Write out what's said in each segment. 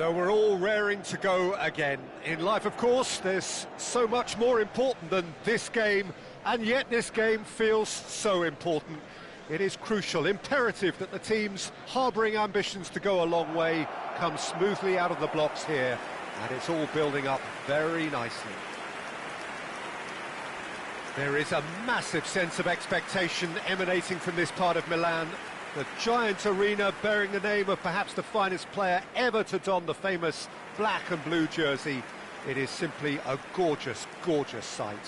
So we're all raring to go again. In life, of course, there's so much more important than this game, and yet this game feels so important. It is crucial, imperative that the teams harbouring ambitions to go a long way come smoothly out of the blocks here, and it's all building up very nicely. There is a massive sense of expectation emanating from this part of Milan. The giant arena bearing the name of perhaps the finest player ever to don the famous black and blue jersey. It is simply a gorgeous, gorgeous sight.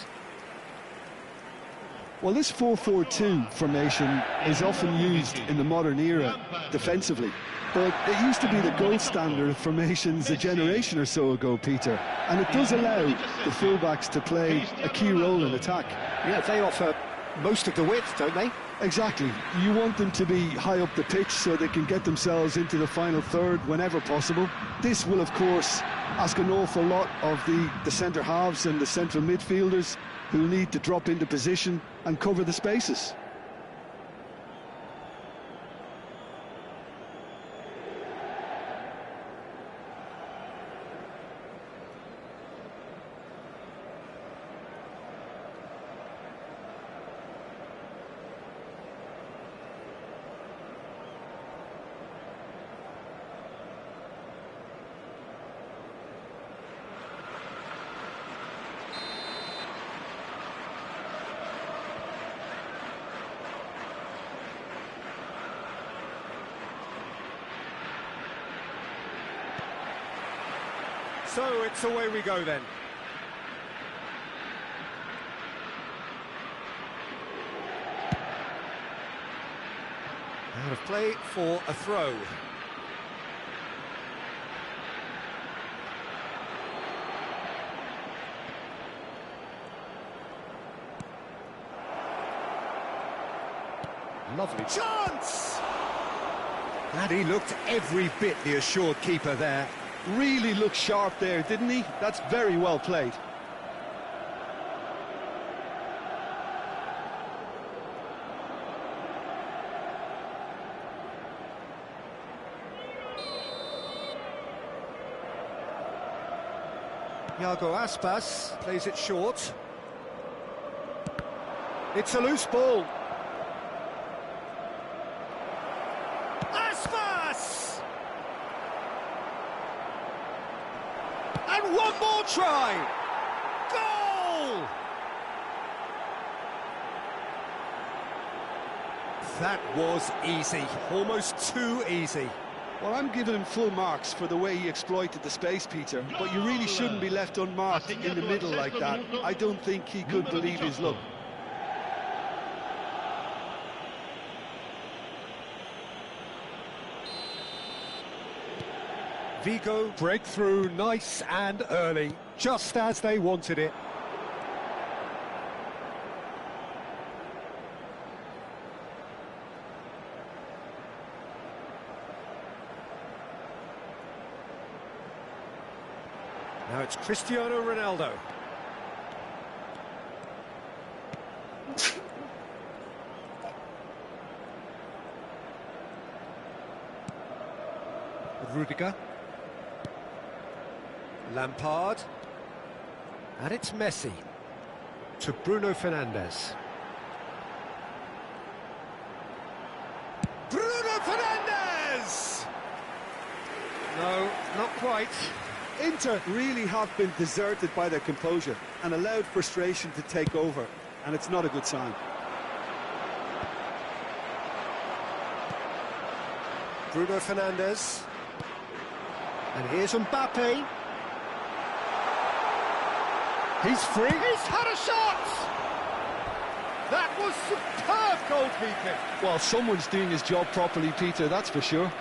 Well, this 4-4-2 formation is often used in the modern era defensively, but it used to be the gold standard of formations a generation or so ago, Peter, and it does allow the fullbacks to play a key role in attack. Yeah, they offer most of the width, don't they? Exactly. You want them to be high up the pitch so they can get themselves into the final third whenever possible. This will, of course, ask an awful lot of the centre halves and the central midfielders who need to drop into position and cover the spaces. So it's away we go then. Out of play for a throw. Lovely chance! And he looked every bit the assured keeper there. Really looked sharp there, didn't he? That's very well played. Iago Aspas plays it short. It's a loose ball. Aspas! And one more try! Goal! That was easy, almost too easy. Well, I'm giving him full marks for the way he exploited the space, Peter, but you really shouldn't be left unmarked in the middle like that. I don't think he could believe his luck. Vigo breakthrough, nice and early, just as they wanted it. Now it's Cristiano Ronaldo. Rudiger. Lampard. And it's Messi. To Bruno Fernandes. Bruno Fernandes! No, not quite. Inter really have been deserted by their composure and allowed frustration to take over, and it's not a good sign. Bruno Fernandes. And here's Mbappe. He's free. He's had a shot! That was superb goalkeeping. Well, someone's doing his job properly, Peter, that's for sure.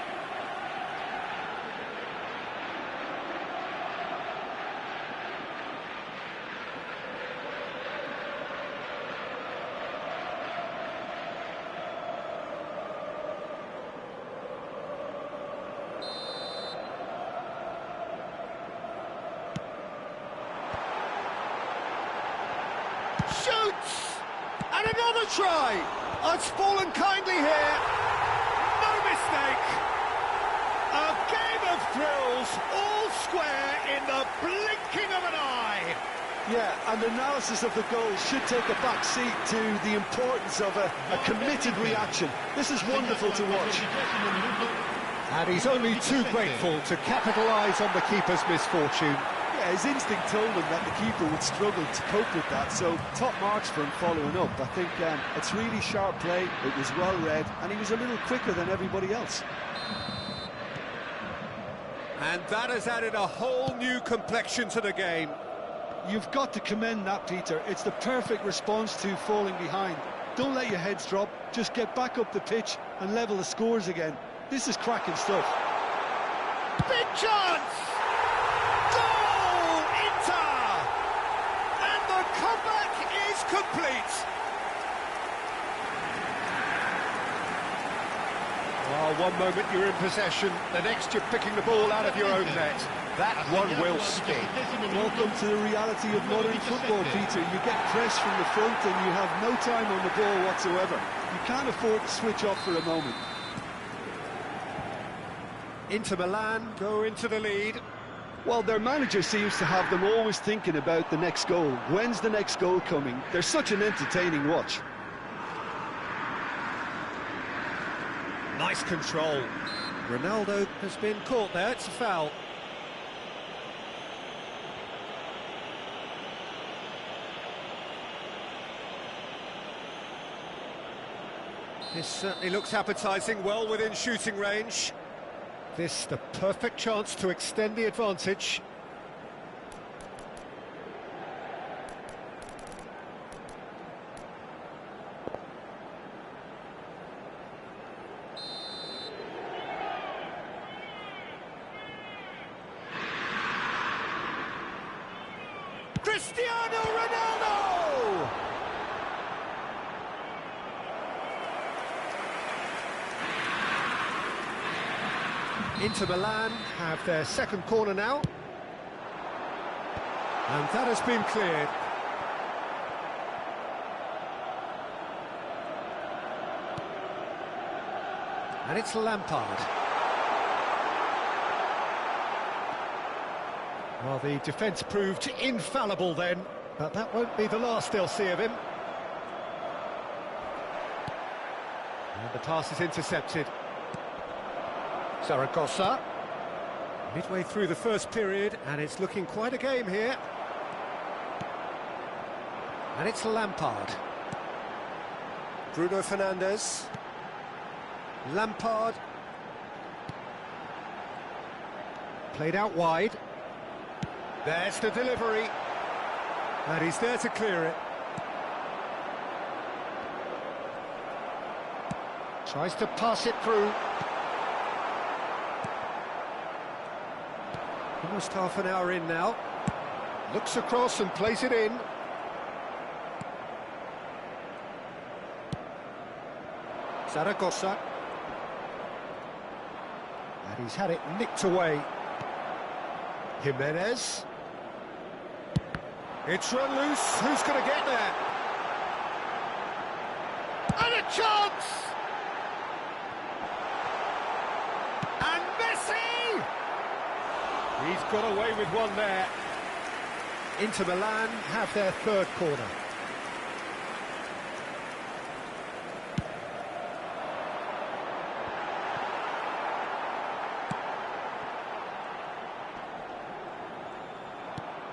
Shoots! And another try! It's fallen kindly here. No mistake. A game of of thrills, all square in the blinking of an eye. Yeah, and analysis of the goal should take a back seat to the importance of a committed reaction. This is wonderful to watch. And he's only too grateful to capitalise on the keeper's misfortune. Yeah, his instinct told him that the keeper would struggle to cope with that, so top marks for him following up. I think it's really sharp play, it was well read, and he was a little quicker than everybody else. And that has added a whole new complexion to the game. You've got to commend that, Peter. It's the perfect response to falling behind. Don't let your heads drop, just get back up the pitch and level the scores again. This is cracking stuff. Big chance! Goal! Inter! And the comeback is complete. Oh, one moment you're in possession, the next you're picking the ball out of your own net. That one will sting. Welcome to the reality of modern football, Peter. You get press from the front and you have no time on the ball whatsoever. You can't afford to switch off for a moment. Inter Milan go into the lead. Well, their manager seems to have them always thinking about the next goal. When's the next goal coming? They're such an entertaining watch. Nice control. Ronaldo has been caught there, it's a foul. This certainly looks appetising, well within shooting range. This the perfect chance to extend the advantage. Cristiano Ronaldo! Inter Milan have their second corner now. And that has been cleared. And it's Lampard. Well, the defence proved infallible then, but that won't be the last they'll see of him. And the pass is intercepted. Zaragoza. Midway through the first period, and it's looking quite a game here. And it's Lampard. Bruno Fernandes. Lampard. Played out wide. There's the delivery. And he's there to clear it. Tries to pass it through. Almost half an hour in now. Looks across and plays it in. Zaragoza. And he's had it nicked away. Jimenez. It's run loose. Who's going to get there? And a chance! And Messi! He's got away with one there. Inter Milan have their third corner.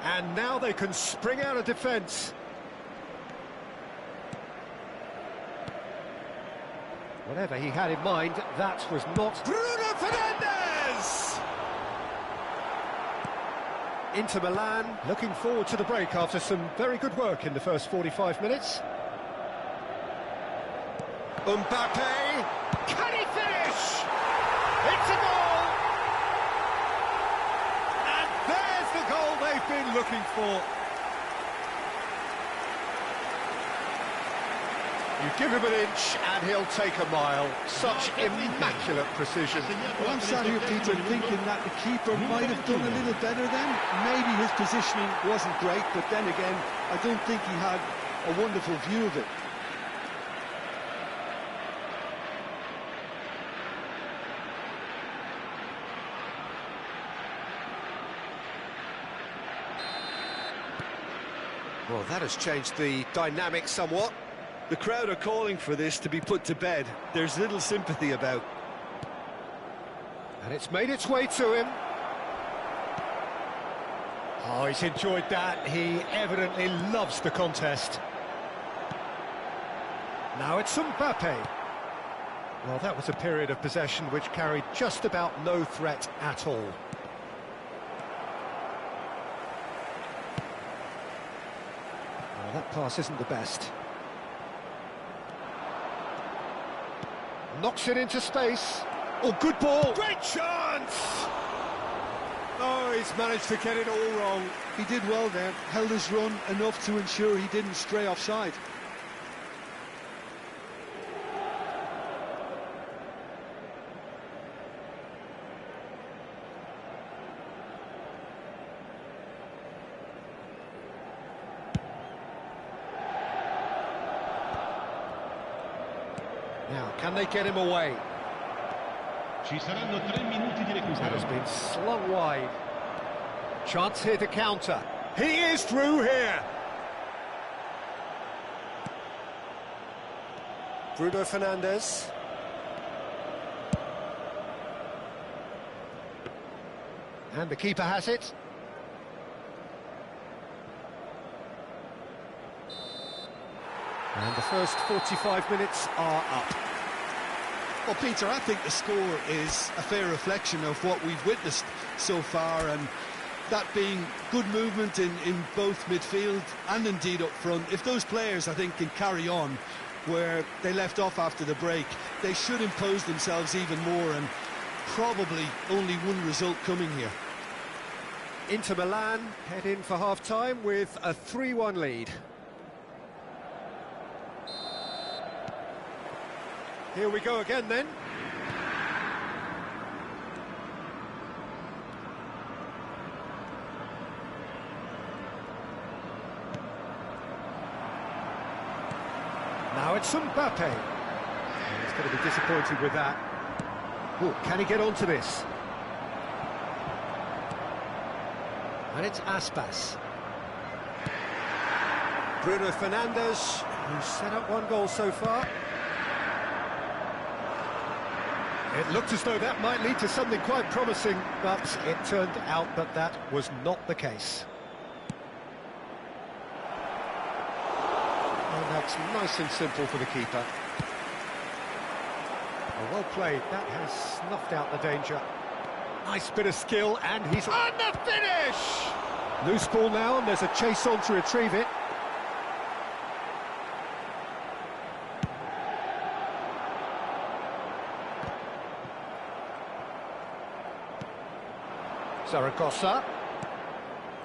And now they can spring out of defence. Whatever he had in mind, that was not... Bruno Fernandes! Inter Milan looking forward to the break after some very good work in the first 45 minutes. Mbappe! Can he finish? It's a goal! And there's the goal they've been looking for. You give him an inch and he'll take a mile. Such immaculate precision. Well, I'm sat here, Peter, thinking that the keeper might have done a little better then. Maybe his positioning wasn't great, but then again, I don't think he had a wonderful view of it. Well, that has changed the dynamic somewhat. The crowd are calling for this to be put to bed. There's little sympathy about. And it's made its way to him. Oh, he's enjoyed that. He evidently loves the contest. Now it's Mbappe. Well, that was a period of possession which carried just about no threat at all. Well, that pass isn't the best. Knocks it into space. Oh, good ball. Great chance! Oh, he's managed to get it all wrong. He did well there, held his run enough to ensure he didn't stray offside. Now, can they get him away? Ci saranno 3 minuti di recupero. That has been slung wide. Chance here to counter. He is through here. Bruno Fernandes. And the keeper has it. And the first 45 minutes are up. Well, Peter, I think the score is a fair reflection of what we've witnessed so far, and that being good movement in both midfield and indeed up front. If those players, I think, can carry on where they left off after the break, they should impose themselves even more, and probably only one result coming here. Inter Milan head in for half-time with a 3-1 lead. Here we go again then. Now it's Mbappe. He's going to be disappointed with that. Ooh, can he get onto this? And it's Aspas. Bruno Fernandes, who's set up one goal so far. It looked as though that might lead to something quite promising, but it turned out that that was not the case. And that's nice and simple for the keeper. Well played, that has snuffed out the danger. Nice bit of skill, and he's on the finish! Loose ball now, and there's a chase on to retrieve it. Zaragoza.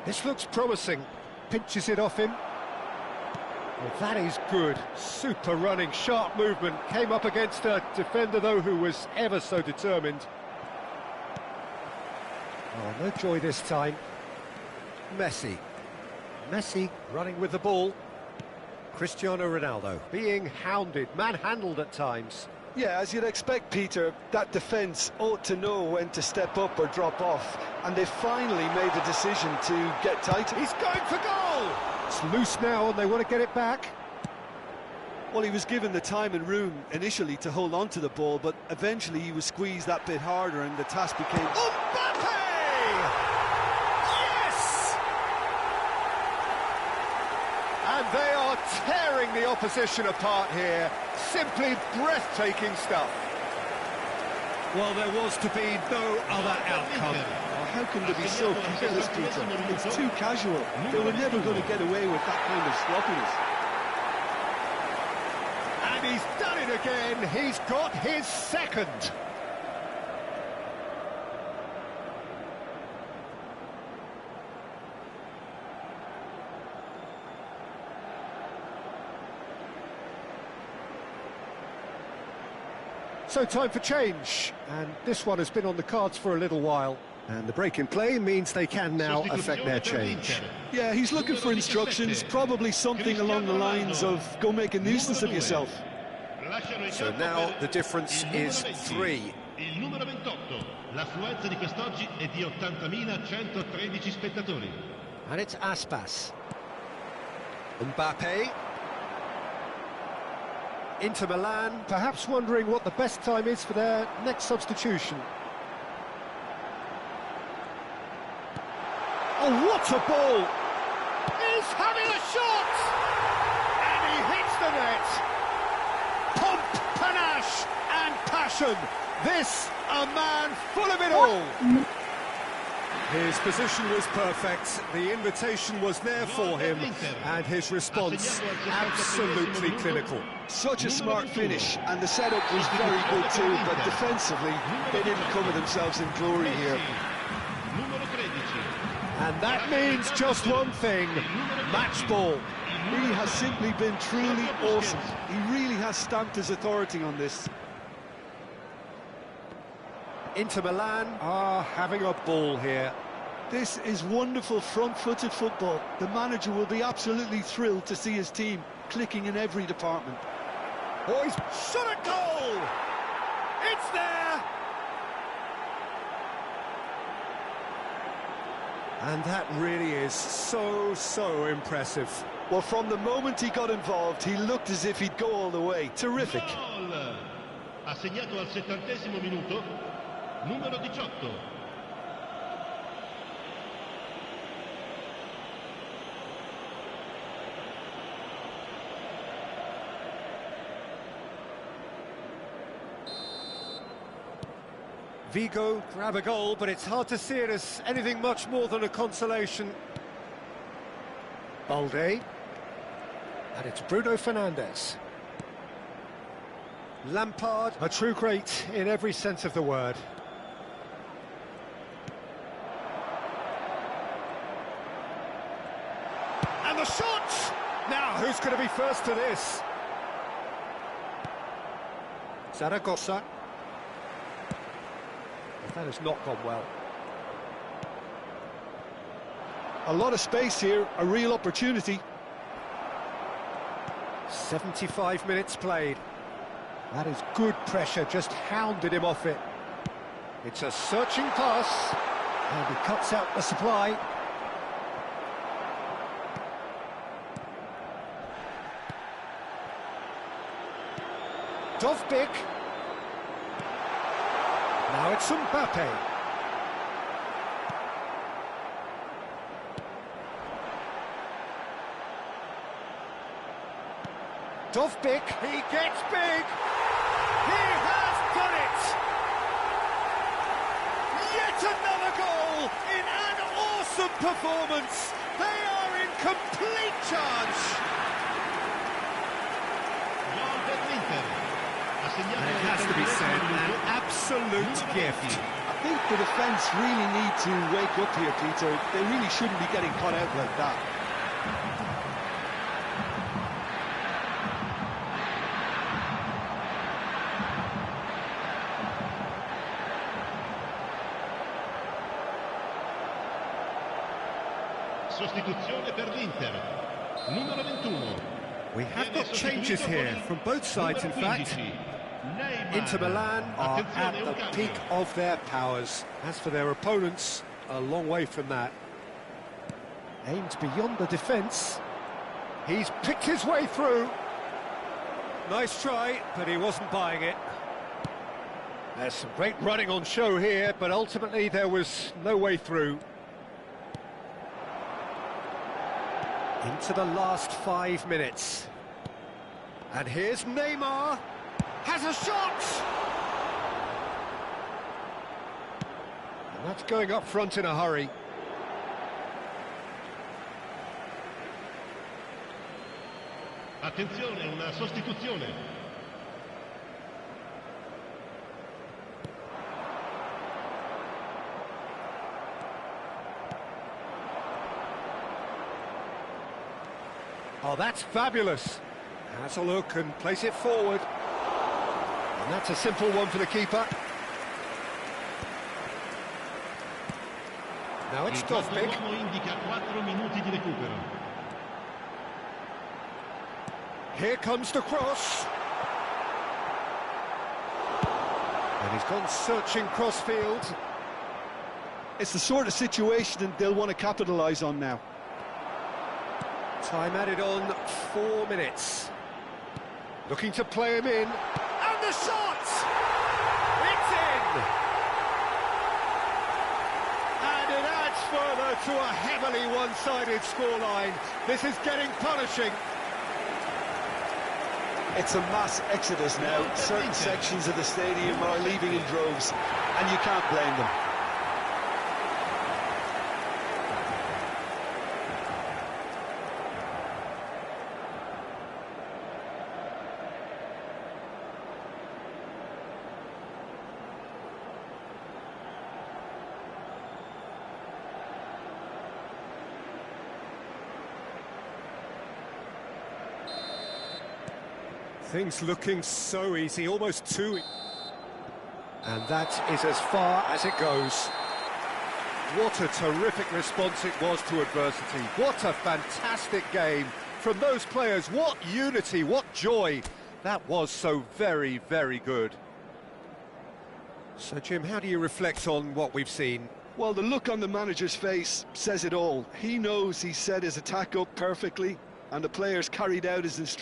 This looks promising. Pinches it off him. Well, that is good. Super running, sharp movement. Came up against a defender, though, who was ever so determined. Oh, no joy this time. Messi. Messi running with the ball. Cristiano Ronaldo being hounded, manhandled at times. Yeah, as you'd expect, Peter, that defence ought to know when to step up or drop off, and they finally made the decision to get tighter. He's going for goal! It's loose now, and they want to get it back. Well, he was given the time and room initially to hold on to the ball, but eventually he was squeezed that bit harder, and the task became... Mbappe! Yes! And they are tearing the opposition apart here. Simply breathtaking stuff. Well, there was to be no other outcome. Oh, how can they be so careless, Peter? It's too casual. They were never going to get away with that kind of sloppiness. And he's done it again. He's got his second. So time for change, and this one has been on the cards for a little while. And the break in play means they can now affect their change. Yeah, he's looking for instructions, probably something along the lines of, go make a nuisance of yourself. So now the difference is 3. Il numero 28. L'affluenza di quest'oggi è di 80.113 spettatori. And it's Aspas. Mbappe. Inter Milan, perhaps wondering what the best time is for their next substitution. Oh, what a ball! He's having a shot! And he hits the net! Pomp, panache and passion! This, a man full of it all! His position was perfect, the invitation was there for him, and his response absolutely clinical. Such a smart finish, and the setup was very good too, but defensively, they didn't cover themselves in glory here. And that means just one thing, match ball. He has simply been truly awesome. He really has stamped his authority on this. Inter Milan are having a ball here. This is wonderful front-footed football. The manager will be absolutely thrilled to see his team clicking in every department. Oh, he's shot a goal! It's there! And that really is so impressive. Well, from the moment he got involved, he looked as if he'd go all the way. Terrific. Gol! Ha segnato al 70° minuto, numero 18. Vigo grab a goal, but it's hard to see it as anything much more than a consolation. Balde. And it's Bruno Fernandes. Lampard, a true great in every sense of the word. And the shot! Now, who's going to be first to this? Zaragoza. That has not gone well. A lot of space here, a real opportunity. 75 minutes played. That is good pressure, just hounded him off it. It's a searching pass, and he cuts out the supply. Dovbyk. Now it's Mbappe. Dovbyk, he gets big. He has done it. Yet another goal in an awesome performance. They are in complete charge. And it has to be said, an absolute gift. I think the defence really need to wake up here, Peter. They really shouldn't be getting caught out like that. Sostituzione per l'Inter. Numero 21. We have got changes here from both sides, in fact. Inter Milan are at the peak of their powers. As for their opponents, a long way from that. Aimed beyond the defence. He's picked his way through. Nice try, but he wasn't buying it. There's some great running on show here, but ultimately there was no way through. Into the last 5 minutes. And here's Neymar. Has a shot! And that's going up front in a hurry. Attenzione, una sostituzione. Oh, that's fabulous. Has a look and place it forward. And that's a simple one for the keeper. Now it's Dovbyk. Indica 4 minuti di recupero. Here comes the cross. And he's gone searching cross-field. It's the sort of situation they'll want to capitalise on now. Time added on 4 minutes. Looking to play him in. And the shot! It's in! And it adds further to a heavily one-sided scoreline. This is getting punishing. It's a mass exodus now. Certain sections of the stadium are leaving in droves, and you can't blame them. Things looking so easy, almost too easy. And that is as far as it goes. What a terrific response it was to adversity. What a fantastic game from those players. What unity, what joy. That was so very, very good. So, Jim, how do you reflect on what we've seen? Well, the look on the manager's face says it all. He knows he set his attack up perfectly, and the players carried out his instructions.